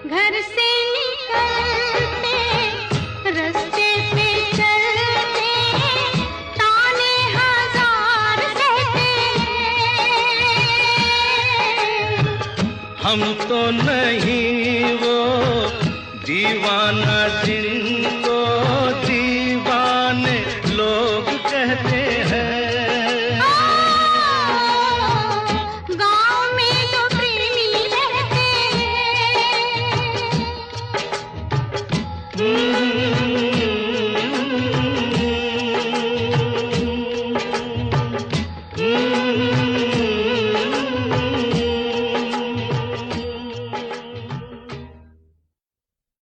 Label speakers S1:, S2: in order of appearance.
S1: घर से निकलते रास्ते पे चलते ताने हजार सहते
S2: हम तो नहीं वो दीवाना जिनको दीवाने लोग कहते हैं।
S1: गाँव में तो प्रेमी रहते हैं।